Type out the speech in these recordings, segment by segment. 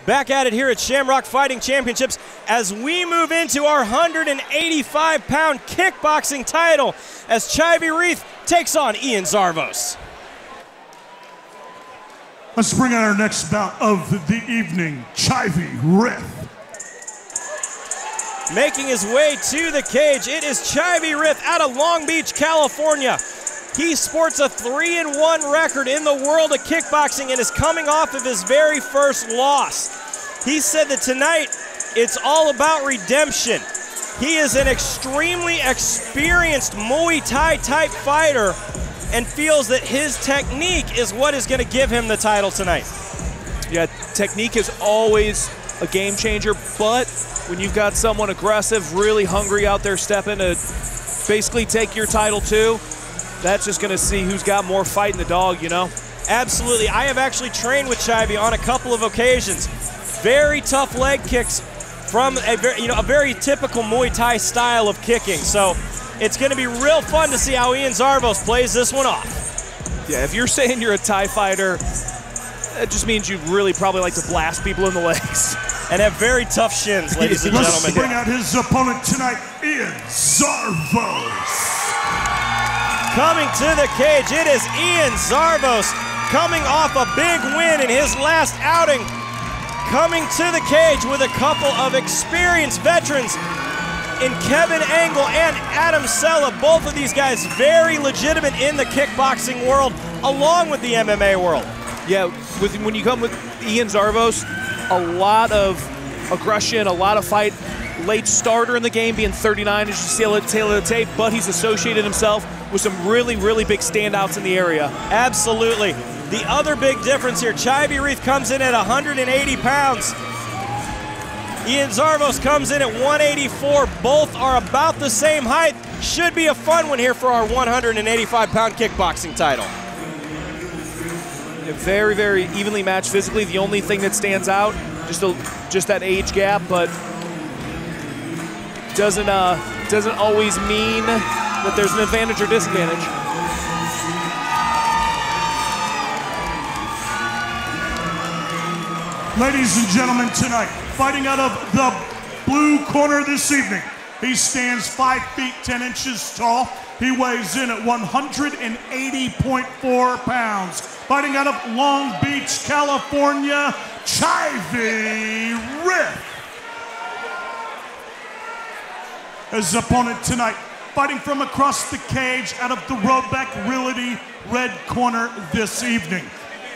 Back at it here at Shamrock Fighting Championships as we move into our 185-pound kickboxing title as Chivy Rith takes on Ian Zarvos. Let's bring out our next bout of the evening, Chivy Rith. Making his way to the cage, it is Chivy Rith out of Long Beach, California. He sports a 3-1 record in the world of kickboxing and is coming off of his very first loss. He said that tonight, it's all about redemption. He is an extremely experienced Muay Thai type fighter and feels that his technique is what is going to give him the title tonight. Yeah, technique is always a game changer, but when you've got someone aggressive, really hungry out there stepping to basically take your title too, that's just going to see who's got more fight in the dog, you know? Absolutely. I have actually trained with Chivy on a couple of occasions. Very tough leg kicks from a very typical Muay Thai style of kicking. So it's going to be real fun to see how Ian Zarvos plays this one off. Yeah, if you're saying you're a Thai fighter, that just means you really probably like to blast people in the legs. And have very tough shins, ladies and gentlemen. Let's bring out his opponent tonight, Ian Zarvos. Coming to the cage, it is Ian Zarvos coming off a big win in his last outing. Coming to the cage with a couple of experienced veterans in Kevin Angle and Adam Sella. Both of these guys very legitimate in the kickboxing world, along with the MMA world. Yeah, when you come with Ian Zarvos, a lot of aggression, a lot of fight. Late starter in the game, being 39 as you see at the tail of the tape, but he's associated himself with some really, really big standouts in the area. Absolutely. The other big difference here, Chivy Rith comes in at 180 pounds. Ian Zarvos comes in at 184. Both are about the same height. Should be a fun one here for our 185-pound kickboxing title. Very, very evenly matched physically. The only thing that stands out, just that age gap, but doesn't always mean that there's an advantage or disadvantage. Ladies and gentlemen, tonight, fighting out of the blue corner this evening, he stands 5 feet 10 inches tall. He weighs in at 180.4 pounds. Fighting out of Long Beach, California, Chivy Rith. His opponent tonight, fighting from across the cage out of the Robeck Realty red corner this evening.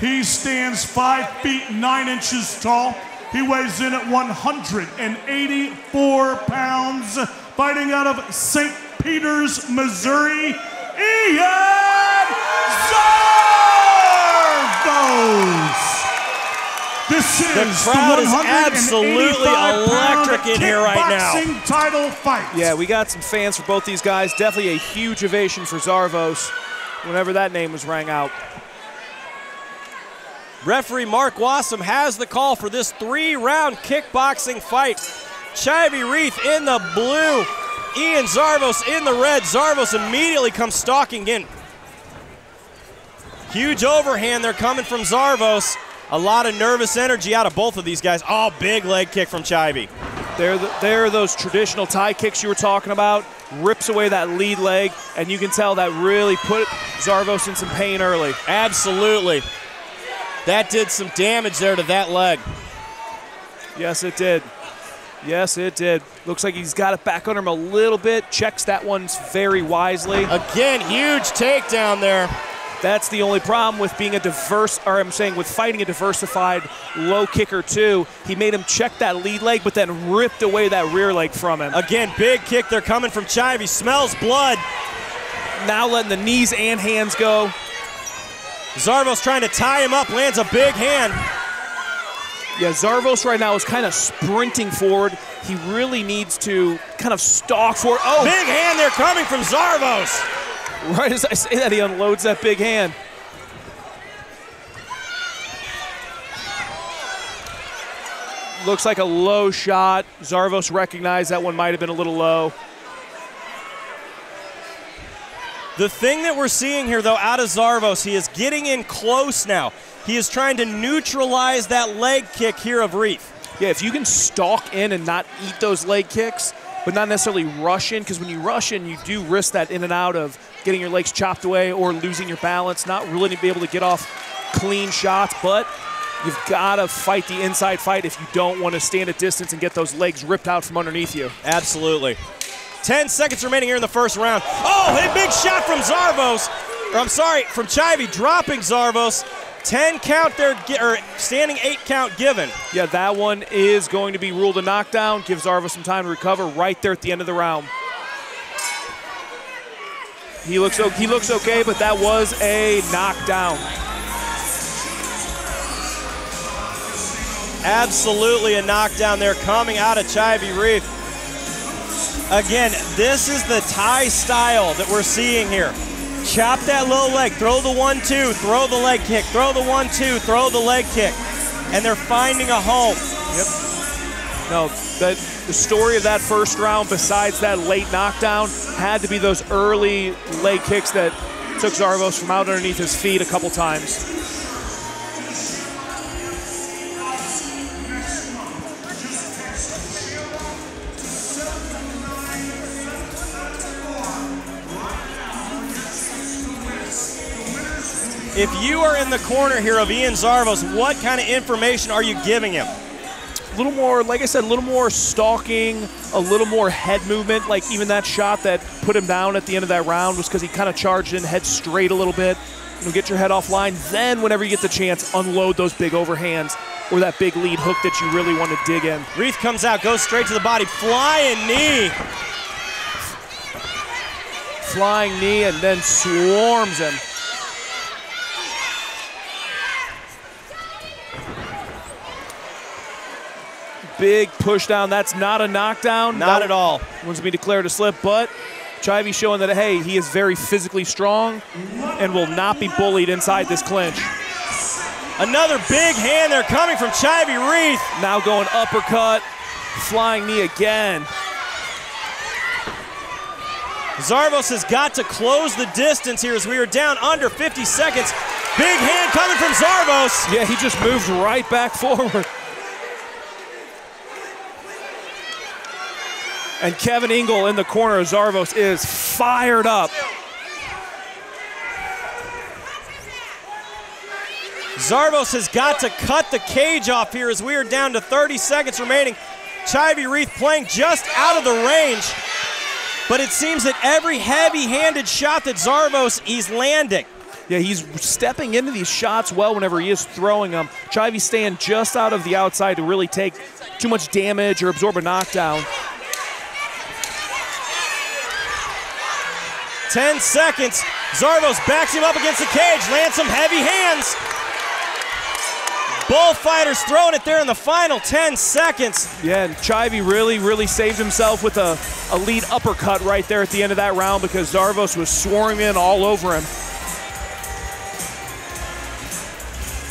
He stands 5 feet 9 inches tall. He weighs in at 184 pounds. Fighting out of St. Peters, Missouri, Ian Zarvos. This is the crowd is absolutely electric in here right now. Title fight. Yeah, we got some fans for both these guys. Definitely a huge ovation for Zarvos whenever that name was rang out. Referee Mark Wassam has the call for this 3-round kickboxing fight. Chivy Rith in the blue, Ian Zarvos in the red. Zarvos immediately comes stalking in. Huge overhand there coming from Zarvos. A lot of nervous energy out of both of these guys. Oh, big leg kick from Chivy. There are those traditional Thai kicks you were talking about. Rips away that lead leg, and you can tell that really put Zarvos in some pain early. Absolutely. That did some damage there to that leg. Yes, it did. Yes, it did. Looks like he's got it back on him a little bit. Checks that one very wisely. Again, huge takedown there. That's the only problem with being with fighting a diversified low kicker too. He made him check that lead leg, but then ripped away that rear leg from him. Again, big kick there coming from Chivy. Smells blood. Now letting the knees and hands go. Zarvos trying to tie him up, lands a big hand. Yeah, Zarvos right now is kind of sprinting forward. He really needs to kind of stalk forward. Oh, big hand there coming from Zarvos. Right as I say that, he unloads that big hand. Looks like a low shot. Zarvos recognized that one might have been a little low. The thing that we're seeing here, though, out of Zarvos, he is getting in close now. He is trying to neutralize that leg kick here of Rith. Yeah, if you can stalk in and not eat those leg kicks, but not necessarily rush in, because when you rush in, you do risk that in and out of getting your legs chopped away or losing your balance, not really be able to get off clean shots, but you've got to fight the inside fight if you don't want to stand at distance and get those legs ripped out from underneath you. Absolutely. 10 seconds remaining here in the first round. Oh, a big shot from Zarvos. Or I'm sorry, from Chivy, dropping Zarvos. 10 count there, or standing 8 count given. Yeah, that one is going to be ruled a knockdown. Gives Zarvos some time to recover right there at the end of the round. He looks okay, but that was a knockdown. Absolutely a knockdown there coming out of Chivy Rith. Again, this is the Thai style that we're seeing here. Chop that low leg, throw the 1-2, throw the leg kick, throw the 1-2, throw the leg kick. And they're finding a home. Yep. No, the story of that first round, besides that late knockdown, had to be those early leg kicks that took Zarvos from out underneath his feet a couple times. If you are in the corner here of Ian Zarvos, what kind of information are you giving him? A little more, like I said, a little more stalking, a little more head movement. Like even that shot that put him down at the end of that round was because he kind of charged in, head straight a little bit. Get your head offline. Then whenever you get the chance, unload those big overhands or that big lead hook that you really want to dig in. Rith comes out, goes straight to the body, flying knee. Flying knee and then swarms him. Big push down. That's not a knockdown. Not at all. Wants to be declared a slip, but Chivy showing that, hey, he is very physically strong and will not be bullied inside this clinch. Another big hand there coming from Chivy Rith. Now going uppercut, flying knee again. Zarvos has got to close the distance here as we are down under 50 seconds. Big hand coming from Zarvos. Yeah, he just moved right back forward. And Kevin Engel in the corner of Zarvos is fired up. Zarvos has got to cut the cage off here as we are down to 30 seconds remaining. Chivy Rith playing just out of the range, but it seems that every heavy-handed shot that Zarvos, he's landing. Yeah, he's stepping into these shots well whenever he is throwing them. Chivy staying just out of the outside to really take too much damage or absorb a knockdown. 10 seconds. Zarvos backs him up against the cage, lands some heavy hands. Bullfighters throwing it there in the final 10 seconds. Yeah, and Chivy really saved himself with a lead uppercut right there at the end of that round because Zarvos was swarming all over him.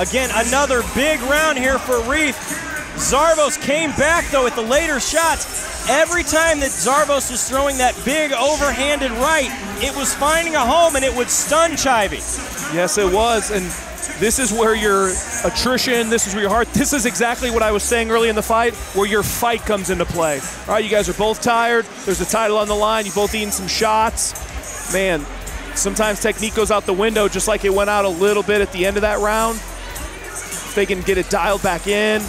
Again, another big round here for Rith. Zarvos came back, though, with the later shots. Every time that Zarvos was throwing that big overhanded right, it was finding a home and it would stun Chivy. Yes, it was, and this is where your attrition, this is where your heart, this is exactly what I was saying early in the fight, where your fight comes into play. All right, you guys are both tired. There's a title on the line. You both eating some shots. Man, sometimes technique goes out the window just like it went out a little bit at the end of that round. If they can get it dialed back in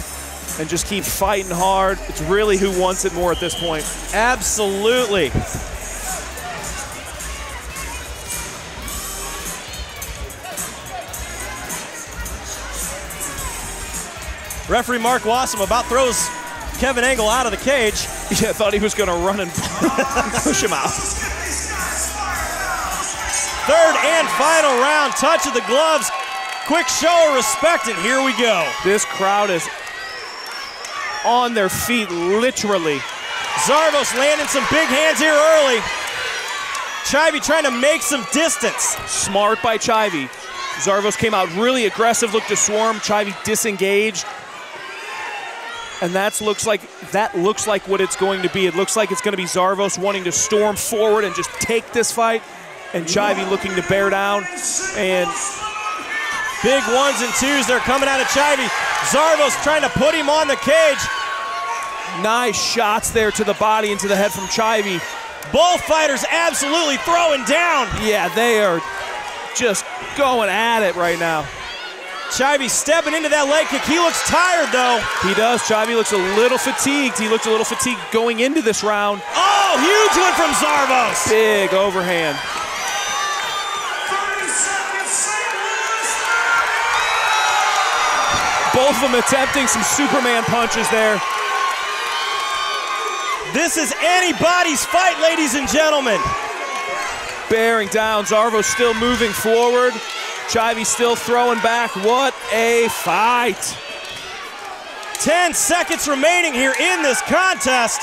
and just keep fighting hard, it's really who wants it more at this point. Absolutely. Referee Mark Wassam about throws Kevin Engel out of the cage. Yeah, I thought he was going to run and push him out. Third and final round, touch of the gloves. Quick show of respect, and here we go. This crowd is on their feet, literally. Zarvos landing some big hands here early. Chivy trying to make some distance. Smart by Chivy. Zarvos came out really aggressive, looked to swarm. Chivy disengaged. And that looks like what it's going to be. It looks like it's going to be Zarvos wanting to storm forward and just take this fight, and Chivy looking to bear down and Big 1s and 2s. They're coming out of Chivy. Zarvos trying to put him on the cage. Nice shots there to the body and to the head from Chivy. Both fighters absolutely throwing down. Yeah, they are just going at it right now. Chivy stepping into that leg kick. He looks tired, though. He does. Chivy looks a little fatigued. He looked a little fatigued going into this round. Oh, huge one from Zarvos. Big overhand. Both of them attempting some Superman punches there. This is anybody's fight, ladies and gentlemen. Bearing down. Zarvos still moving forward. Chivy still throwing back. What a fight. 10 seconds remaining here in this contest.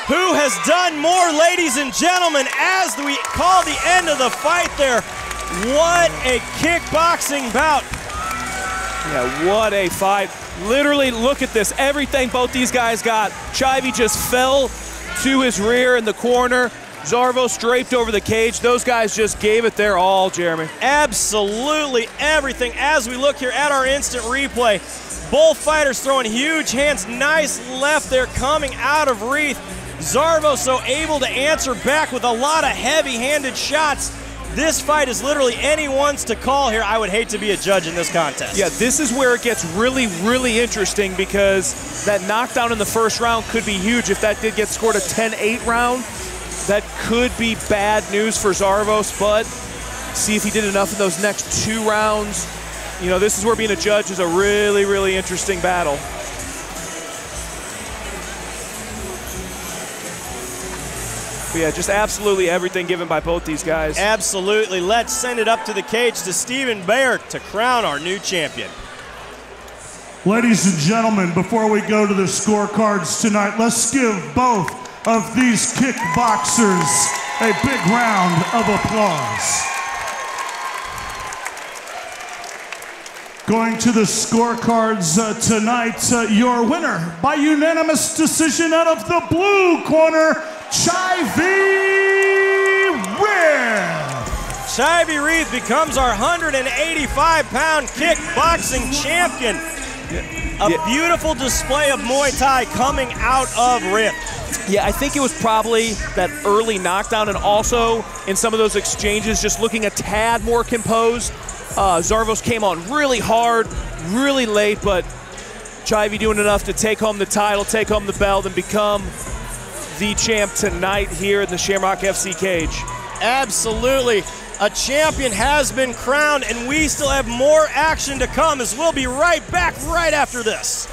Who has done more, ladies and gentlemen, as we call the end of the fight there. What a kickboxing bout. Yeah, what a fight. Literally, look at this. Everything both these guys got. Chivy just fell to his rear in the corner. Zarvos draped over the cage. Those guys just gave it their all, Jeremy. Absolutely everything. As we look here at our instant replay, both fighters throwing huge hands. Nice left there coming out of Rith. Zarvos so able to answer back with a lot of heavy-handed shots. This fight is literally anyone's to call here. I would hate to be a judge in this contest. Yeah, this is where it gets really, really interesting because that knockdown in the first round could be huge. If that did get scored a 10-8 round, that could be bad news for Zarvos, but see if he did enough in those next 2 rounds. You know, this is where being a judge is a really, really interesting battle. But yeah, just absolutely everything given by both these guys. Absolutely. Let's send it up to the cage to Stephen Baird to crown our new champion. Ladies and gentlemen, before we go to the scorecards tonight, let's give both of these kickboxers a big round of applause. Going to the scorecards tonight, your winner by unanimous decision out of the blue corner, Chivy Rith. Chivy Rith becomes our 185-pound kickboxing champion. A beautiful display of Muay Thai coming out of Rith. Yeah, I think it was probably that early knockdown and also in some of those exchanges just looking a tad more composed. Zarvos came on really hard, really late, but Chivy doing enough to take home the title, take home the belt, and become the champ tonight here in the Shamrock FC cage. Absolutely. A champion has been crowned, and we still have more action to come as we'll be right back right after this.